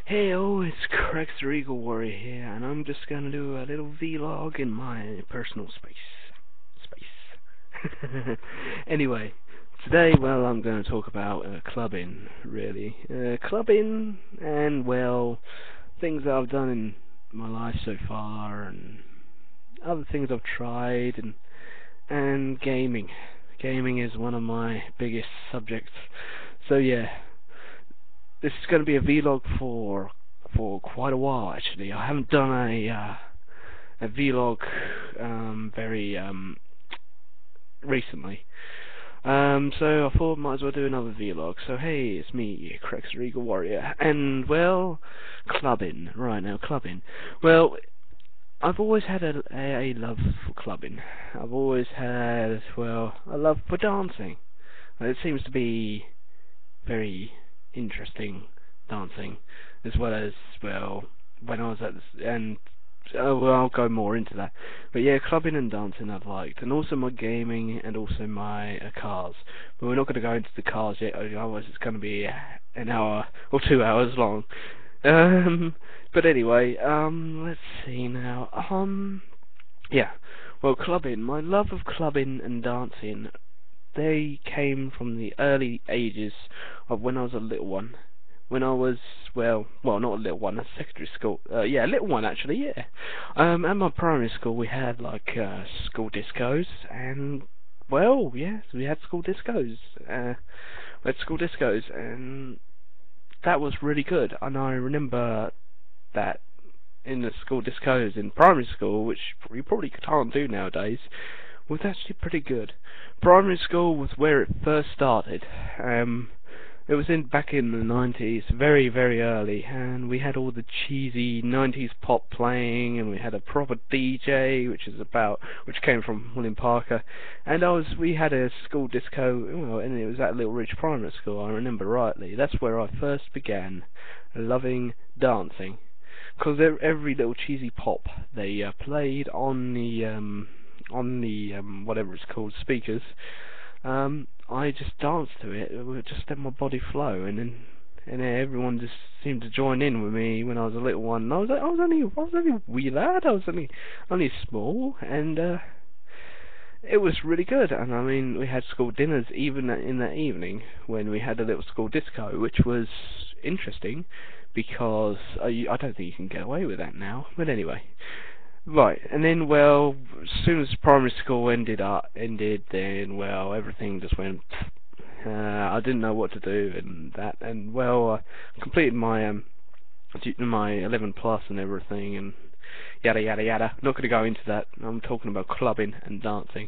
Hey, it's CragsterEagleWarrior here, and I'm just gonna do a little vlog in my personal space. Anyway, today, well, I'm gonna talk about clubbing, really. Clubbing, and, well, things that I've done in my life so far, and other things I've tried, and gaming. Gaming is one of my biggest subjects. So, yeah. This is going to be a vlog for quite a while, actually. I haven't done a vlog very recently. So I thought I might as well do another vlog. So hey, it's me, CragsterEagleWarrior, and well, clubbing. Right now, clubbing. Well, I've always had a love for clubbing. I've always had, well, a love for dancing. It seems to be very interesting dancing, as well as, well, when I was at this, and well, I'll go more into that. But yeah, clubbing and dancing I've liked, and also my gaming, and also my cars. But we're not going to go into the cars yet, otherwise it's going to be an hour or 2 hours long. But anyway, let's see now. Yeah, well, clubbing. My love of clubbing and dancing, they came from the early ages of when I was a little one. When I was, well, not a little one, a secondary school. Yeah, a little one actually, yeah. At my primary school we had like school discos, and, well, yes, we had school discos. And that was really good. And I remember that in the school discos in primary school, which you probably can't do nowadays, was actually pretty good. Primary school was where it first started. It was back in the 90s, very, very early, and we had all the cheesy 90s pop playing, and we had a proper DJ, which came from William Parker, and we had a school disco, well, and it was at Little Ridge Primary School, I remember rightly. That's where I first began loving dancing, because every little cheesy pop they played on the whatever it's called, speakers, I just danced to it. It would just let my body flow, and then everyone just seemed to join in with me when I was a little one. And I was only a wee lad. I was only small, and it was really good. And I mean, we had school dinners even in that evening when we had a little school disco, which was interesting because I don't think you can get away with that now. But anyway. Right, and then, well, as soon as primary school ended, then, well, everything just went, I didn't know what to do, and well, I completed my 11 plus and everything, and yada yada yada. Not going to go into that. I'm talking about clubbing and dancing.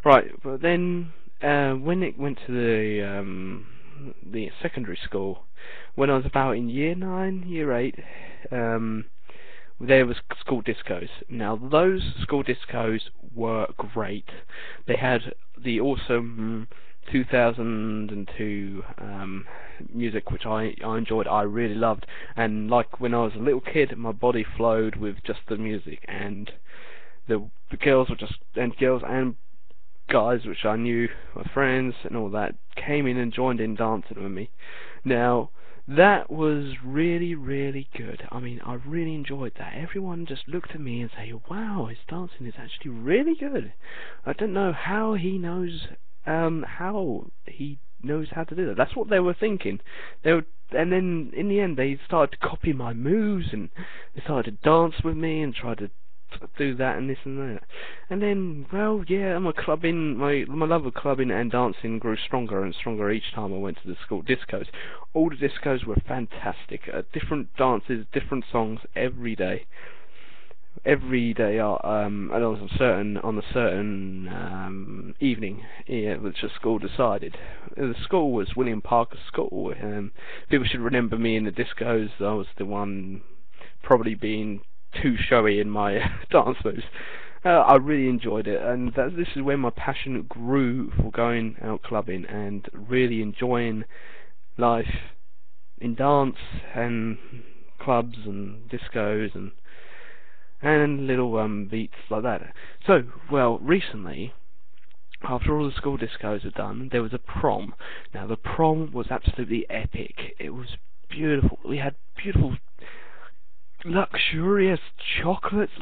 Right, but then, when it went to the secondary school, when I was about in year 9, year 8, there was school discos. Now, those school discos were great. They had the awesome 2002 music, which I enjoyed, I really loved. And like when I was a little kid, my body flowed with just the music, and the girls and guys, which I knew were friends and all that, came in and joined in dancing with me. Now, that was really, really good. I mean, I really enjoyed that. Everyone just looked at me and said, wow, his dancing is actually really good. I don't know how he knows how to do that. That's what they were thinking. And then in the end they started to copy my moves, and they started to dance with me and try to do that and this and that. And then, well, yeah, my love of clubbing and dancing grew stronger and stronger each time I went to the school discos. All the discos were fantastic. Different dances, different songs every day. Every day, and on a certain evening, which the school decided. The school was William Parker School. People should remember me in the discos. I was the one probably being too showy in my dance moves. I really enjoyed it, and this is where my passion grew for going out clubbing and really enjoying life in dance and clubs and discos and little beats like that. So, well, recently, after all the school discos are done, there was a prom. Now, the prom was absolutely epic. It was beautiful. We had beautiful luxurious chocolates,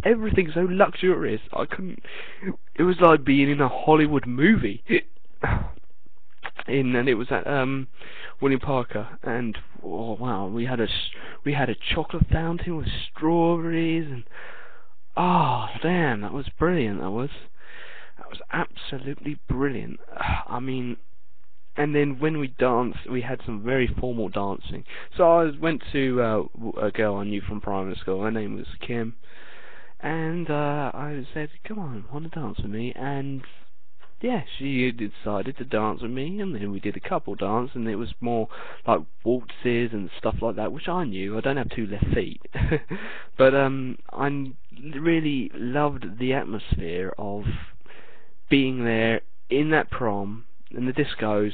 everything so luxurious. I couldn't. It was like being in a Hollywood movie. And it was at William Parker, and oh wow, we had a chocolate fountain with strawberries, and oh damn, that was brilliant. That was absolutely brilliant. I mean, and then when we danced, we had some very formal dancing. So I went to a girl I knew from primary school. Her name was Kim, and I said, "Come on, want to dance with me?" And yeah, she decided to dance with me, and then we did a couple dance, and it was more like waltzes and stuff like that, which I knew. I don't have two left feet, but I really loved the atmosphere of being there in that prom and the discos.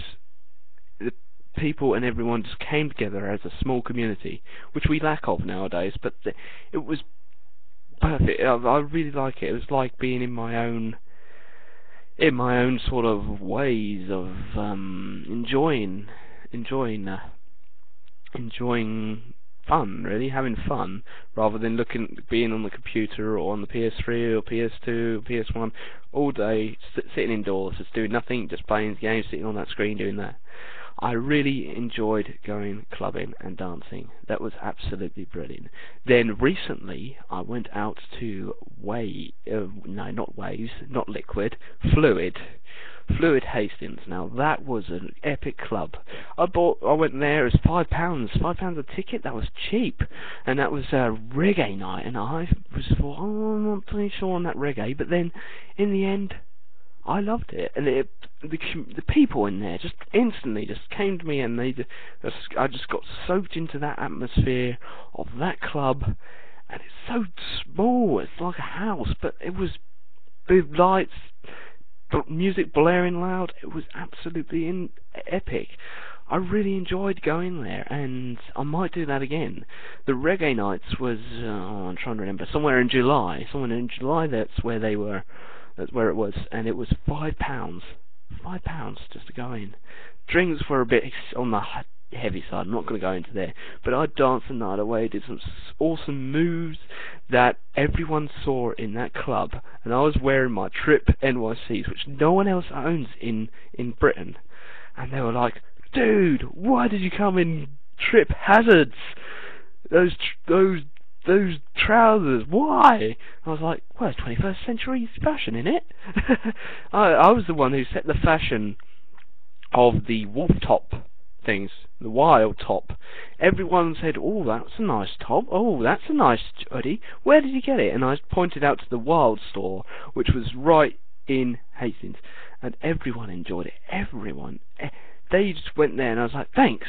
The people and everyone just came together as a small community, which we lack of nowadays. But it was perfect. I really like it. It was like being in my own sort of ways of enjoying fun, really having fun, rather than being on the computer or on the PS3 or PS2 or PS1 all day, sitting indoors, just doing nothing, just playing games, sitting on that screen doing that. I really enjoyed going clubbing and dancing. That was absolutely brilliant. Then recently I went out to Fluid Hastings. Now that was an epic club. I went there. It was £5 a ticket. That was cheap, and that was a reggae night. And I thought, oh, I'm not pretty sure on that reggae, but then in the end, I loved it, and the people in there just instantly just came to me, and I just got soaked into that atmosphere of that club, and it's so small. It's like a house, but it was with lights, music blaring loud. It was absolutely epic. I really enjoyed going there, and I might do that again. The reggae nights was, I'm trying to remember, somewhere in July. That's where they were. That's where it was, and it was £5 just to go in. Drinks were a bit on the heavy side. I'm not going to go into there, but I danced the night away. Did some awesome moves that everyone saw in that club, and I was wearing my Trip NYCs, which no one else owns in Britain, and they were like, "Dude, why did you come in Trip Hazards? Those trousers, why?" I was like, well, it's 21st century fashion, innit? I was the one who set the fashion of the wolf top things, the wild top. Everyone said, "Oh, that's a nice top. Oh, that's a nice hoodie. Where did you get it?" And I pointed out to the Wild store, which was right in Hastings, and everyone enjoyed it. Everyone. They just went there, and I was like, thanks,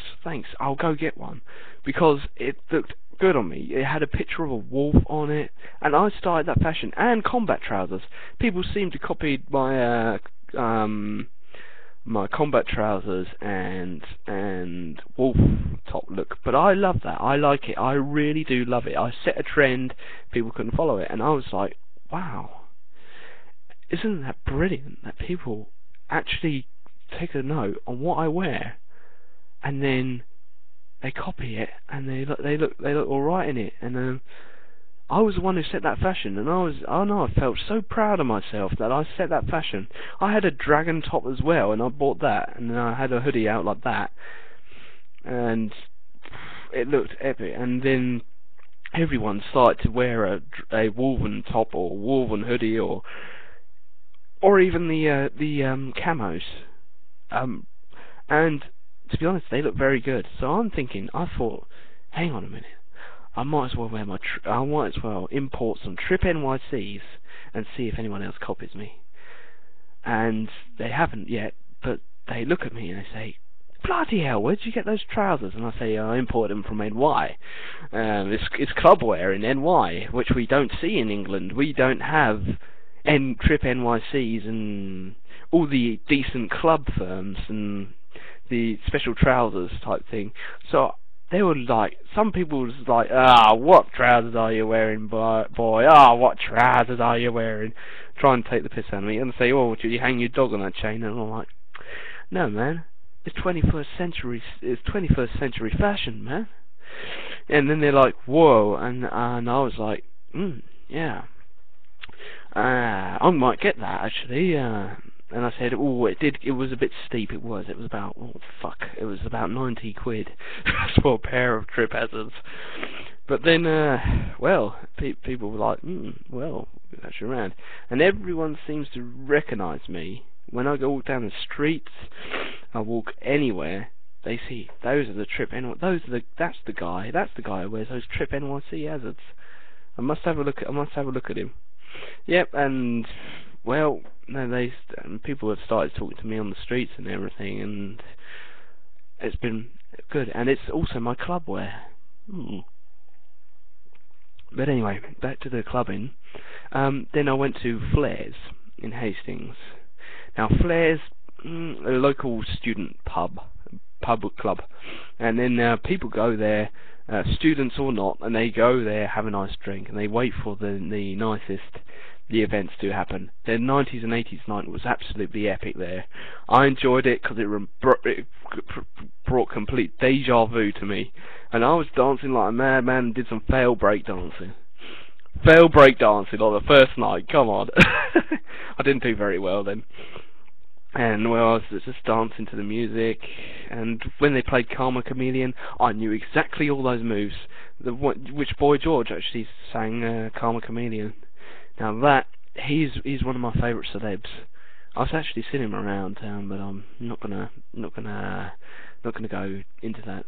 I'll go get one, because it looked good on me. It had a picture of a wolf on it, and I started that fashion, and combat trousers. People seem to copy my my combat trousers and wolf top look, but I love that. I like it. I really do love it. I set a trend, people couldn't follow it, and I was like, wow, isn't that brilliant that people actually take a note on what I wear, and then they copy it, and they look all right in it. And I was the one who set that fashion, and I felt so proud of myself that I set that fashion. I had a dragon top as well, and I bought that, and then I had a hoodie out like that, and it looked epic. And then everyone started to wear a woven top or a woven hoodie, or even the camos. And to be honest, they look very good. So I thought, hang on a minute, I might as well import some Trip NYCs and see if anyone else copies me. And they haven't yet, but they look at me and they say, "Bloody hell, where'd you get those trousers?" And I say, "I imported them from NY. It's club wear in NY, which we don't see in England. We don't have Trip NYCs and all the decent club firms and the special trousers type thing." So they were like, some people was like, "What trousers are you wearing, boy? What trousers are you wearing?" Trying to take the piss out of me, and say, "Oh, should you hang your dog on that chain?" And I'm like, "No, man, it's 21st century fashion, man. And then they're like, whoa, and I was like, yeah, I might get that actually. And I said, oh, it was a bit steep. It was about, oh fuck, it was about 90 quid for a pair of trip hazards. But then, well, people were like, well, that's your man. And everyone seems to recognise me. When I go walk down the streets, I walk anywhere, they see, those are the Trip NYC, that's the guy who wears those Trip NYC hazards. I must have a look at him. Yep, and, well, no, people have started talking to me on the streets and everything, and it's been good. And it's also my club wear. But anyway, back to the clubbing. Then I went to Flares in Hastings. Now Flares, a local student pub club, and then people go there, students or not, and they go there, have a nice drink, and they wait for the events to happen. The 90s and 80s night was absolutely epic there. I enjoyed it because it brought complete deja vu to me, and I was dancing like a madman and did some fail break dancing. Fail break dancing on the first night, come on. I didn't do very well then. And well, I was just dancing to the music, and when they played Karma Chameleon, I knew exactly all those moves. Which Boy George actually sang Karma Chameleon. Now he's one of my favourite celebs. I was actually seeing him around town, but I'm not gonna go into that.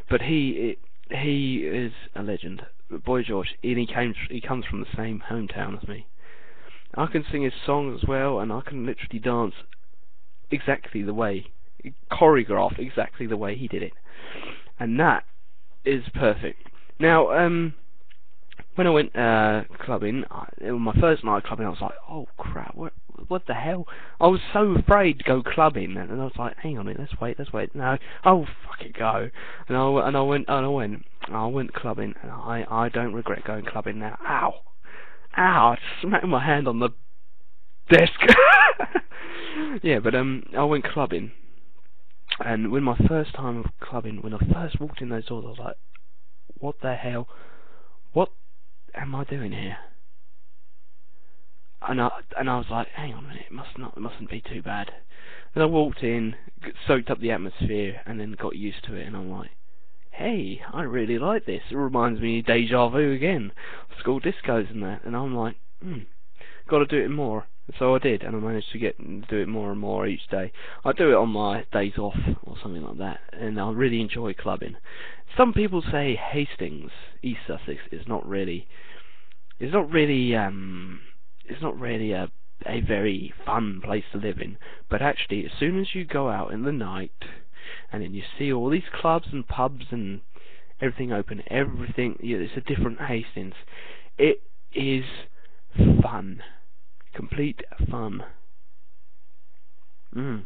But he is a legend, Boy George, and he comes from the same hometown as me. I can sing his songs as well, and I can literally dance exactly the way, choreographed exactly the way he did it, and that is perfect. Now, when I went clubbing, my first night clubbing, I was like, oh crap, what the hell? I was so afraid to go clubbing, and I was like, hang on a minute, let's wait, no, oh fuck it, go. And I went clubbing, and I don't regret going clubbing now. Ow, I just smacked my hand on the desk. Yeah, but I went clubbing, and when my first time of clubbing, when I first walked in those doors, I was like, what the hell? What am I doing here? And I was like, hang on a minute, it mustn't be too bad. And I walked in, soaked up the atmosphere, and then got used to it, and I'm like, hey, I really like this. It reminds me of deja vu again, school discos and that. And I'm like, got to do it more. So I did, and I managed to do it more and more each day. I do it on my days off or something like that, and I really enjoy clubbing. Some people say Hastings, East Sussex, is not really a very fun place to live in. But actually, as soon as you go out in the night, and then you see all these clubs and pubs and everything open, it's a different Hastings. It is fun. Complete fun. Pepsi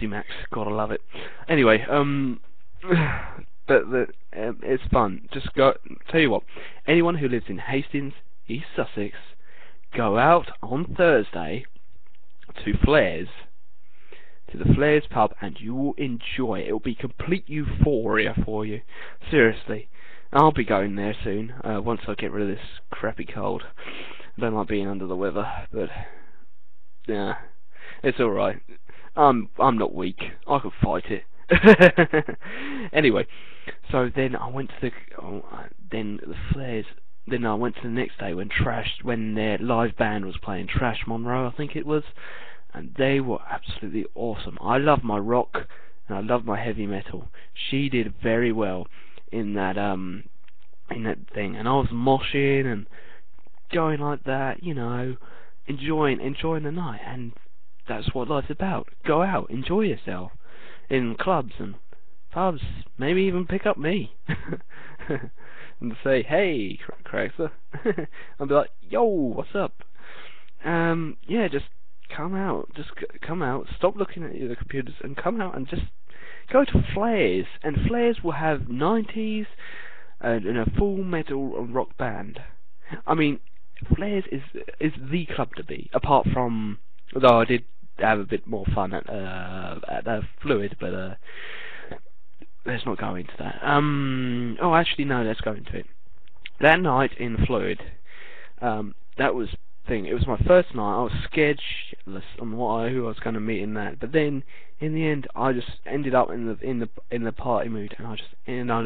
Max, gotta love it. Anyway, it's fun. Just go. Tell you what, anyone who lives in Hastings, East Sussex, go out on Thursday to the Flares pub, and you will enjoy it. It will be complete euphoria for you. Seriously, I'll be going there soon. Once I get rid of this crappy cold. I don't like being under the weather, but yeah, it's all right. I'm not weak. I can fight it. Anyway, so then I went to the Flares. Then I went to the next day when their live band was playing, Trash Monroe, I think it was, and they were absolutely awesome. I love my rock and I love my heavy metal. She did very well in that thing, and I was moshing and going like that, enjoying the night, and that's what life's about. Go out, enjoy yourself in clubs and pubs, maybe even pick up me and say, hey, Cragster. I'll be like, yo, what's up? Yeah, just come out, stop looking at the computers and come out and just go to Flares, and Flares will have 90s and a full metal and rock band. I mean, Flares is the club to be, apart from, although I did have a bit more fun at Fluid, but let's not go into that. Oh, actually, no, let's go into it. That night in Floyd, that was thing. It was my first night. I was scared shitless on who I was going to meet in that. But then, in the end, I just ended up in the party mood, and I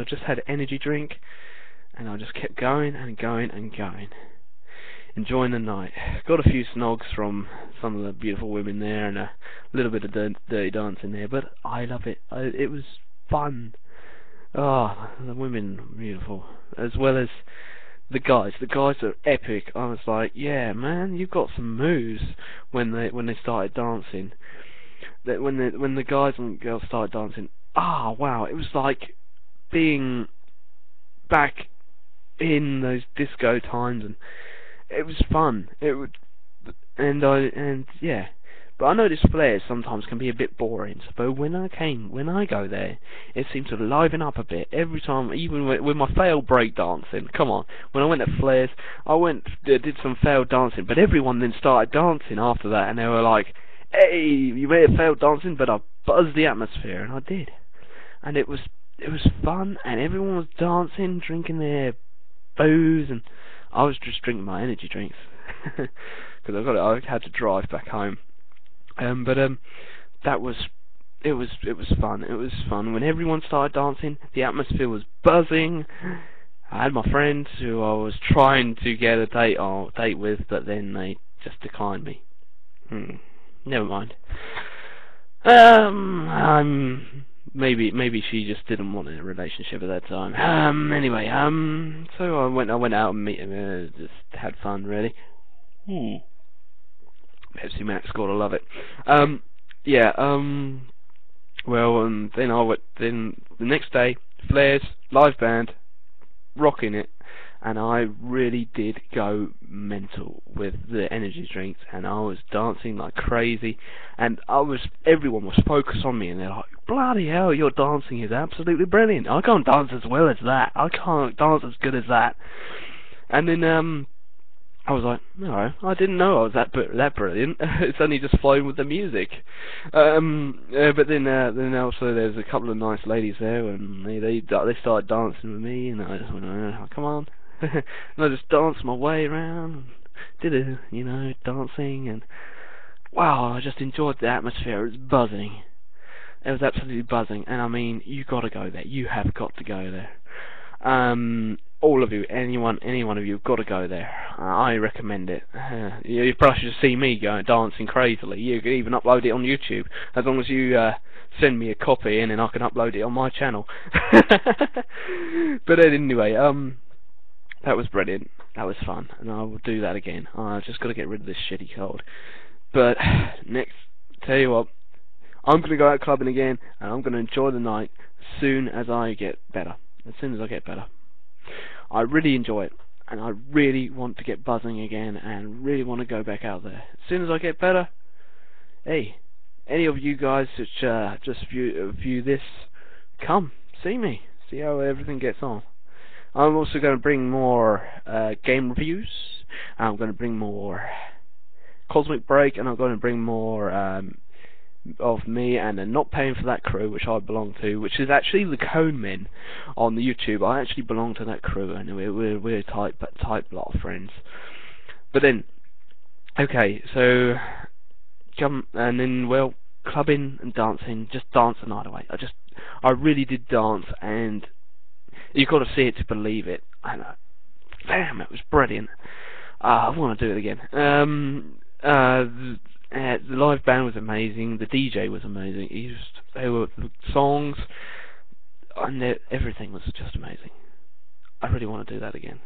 just had an energy drink, and I just kept going and going and going, enjoying the night. Got a few snogs from some of the beautiful women there, and a little bit of dirty dancing there. But I love it. It was fun. Oh, the women were beautiful, as well as the guys. The guys are epic. I was like, yeah, man, you've got some moves when they started dancing. That when the guys and girls started dancing, wow, it was like being back in those disco times, and it was fun. Yeah. But I noticed flares sometimes can be a bit boring, but when I go there, it seems to liven up a bit every time, even with my failed break dancing. Come on, when I went at flares, did some failed dancing, but everyone then started dancing after that, and they were like, hey, you may have failed dancing, but I buzzed the atmosphere, and I did. And it was fun, and everyone was dancing, drinking their booze, and I was just drinking my energy drinks, because I had to drive back home. It was fun. It was fun when everyone started dancing. The atmosphere was buzzing. I had my friends who I was trying to get a date with, but then they just declined me. Never mind. Maybe she just didn't want a relationship at that time. Anyway, so I went out and just had fun, really. Pepsi Max, gotta love it. Then the next day, flares, live band, rocking it, and I really did go mental with the energy drinks, and I was dancing like crazy, and everyone was focused on me, and they're like, bloody hell, your dancing is absolutely brilliant. I can't dance as well as that. I can't dance as good as that. And then, I was like, no, I didn't know I was that brilliant. It's only just flowing with the music. But then also there's a couple of nice ladies there, and they started dancing with me, and I just went, oh, come on, and I just danced my way around, did dancing, and wow, I just enjoyed the atmosphere. It was buzzing. It was absolutely buzzing, and I mean, you got to go there. You have got to go there. All of you, any one of you, have got to go there. I recommend it. You probably should see me going dancing crazily. You can even upload it on YouTube, as long as you send me a copy, and then I can upload it on my channel. But anyway, that was brilliant. That was fun, and I will do that again. I've just got to get rid of this shitty cold. But next, tell you what, I'm going to go out clubbing again, and I'm going to enjoy the night as soon as I get better. As soon as I get better. I really enjoy it, and I really want to get buzzing again, and really want to go back out there. As soon as I get better, hey, any of you guys which just view this, come, see me, see how everything gets on. I'm also going to bring more game reviews, I'm going to bring more Cosmic Break, and I'm going to bring more of me and Not Paying for That crew, which I belong to, which is actually the Cone Men on the YouTube. I actually belong to that crew, and we're a tight lot of friends. But then, okay, so and then, well, clubbing and dancing, just dance the night away. I really did dance, and you've got to see it to believe it. And damn, it was brilliant. I want to do it again. The live band was amazing. The DJ was amazing. The songs, and everything was just amazing. I really want to do that again.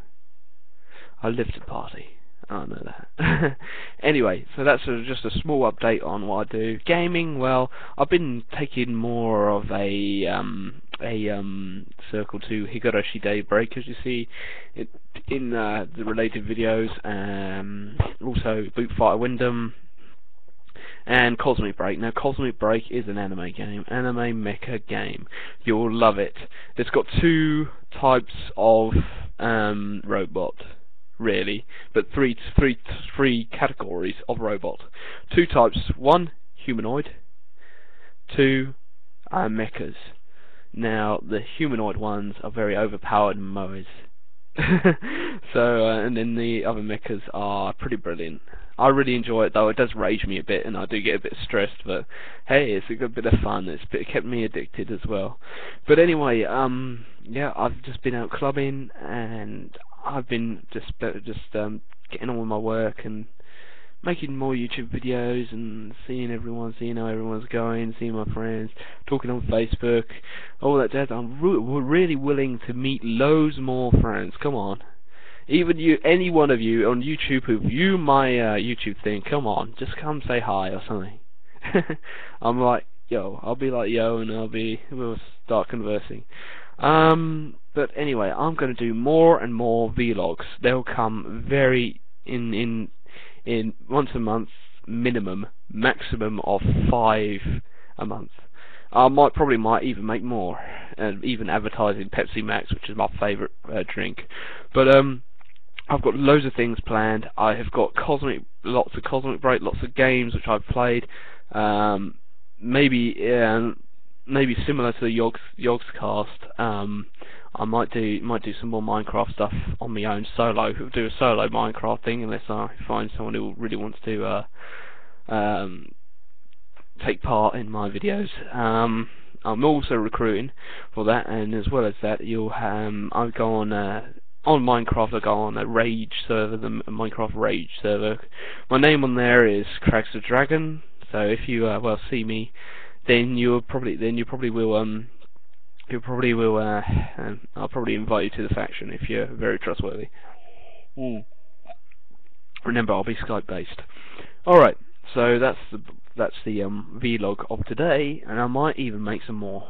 I live to party. I know that. Anyway, so that's just a small update on what I do. Gaming, well, I've been taking more of a circle to Higurashi Day break, as you see in the related videos. Also, Boot Fighter Wyndham. And Cosmic Break. Now, Cosmic Break is an anime game, anime mecha game. You'll love it. It's got two types of robot, really, but three categories of robot. Two types: one, humanoid; two, mechas. Now, the humanoid ones are very overpowered moes. So, and then the other mechas are pretty brilliant. I really enjoy it, though. It does rage me a bit, and I do get a bit stressed, but hey, it's a good bit of fun. It kept me addicted as well. But anyway, yeah, I've just been out clubbing, and I've been just getting on with my work and making more YouTube videos and seeing everyone, seeing how everyone's going, seeing my friends, talking on Facebook, all that jazz. I'm really willing to meet loads more friends. Come on. Even you, any one of you on YouTube who view my YouTube thing, come on, just come say hi or something. I'm like, yo, I'll be like, yo, and we'll start conversing. But anyway, I'm going to do more and more vlogs. They'll come very in once a month minimum, maximum of 5 a month. I probably might even make more, and even advertising Pepsi Max, which is my favourite drink. But I've got loads of things planned. I have got lots of Cosmic Break, lots of games which I've played. Maybe similar to the Yogs cast. I might do some more Minecraft stuff on my own solo. Do a solo Minecraft thing, unless I find someone who really wants to take part in my videos. I'm also recruiting for that, and as well as that, I'll go on Minecraft. I'll go on a Rage server, the Minecraft Rage server. My name on there is Cragster Dragon. So if you see me, then you probably will I'll probably invite you to the faction if you're very trustworthy. Remember, I'll be Skype based. Alright, so that's the vlog of today, and I might even make some more.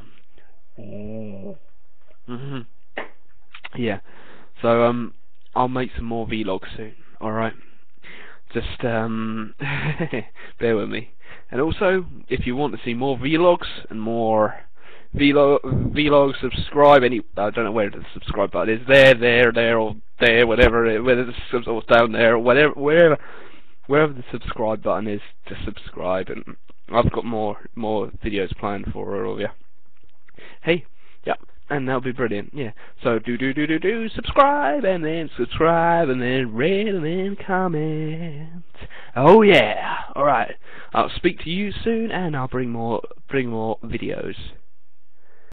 Yeah. So I'll make some more vlogs soon. Alright. Just bear with me. And also, if you want to see more vlogs and more vlog, subscribe. I don't know where the subscribe button is. There, or there, whatever. Whether it's down there, or wherever the subscribe button is, just subscribe. And I've got more videos planned for all of you. Hey, yeah, and that'll be brilliant. Yeah. So do subscribe, and then rate, and then comment. Oh yeah. All right. I'll speak to you soon, and I'll bring more videos.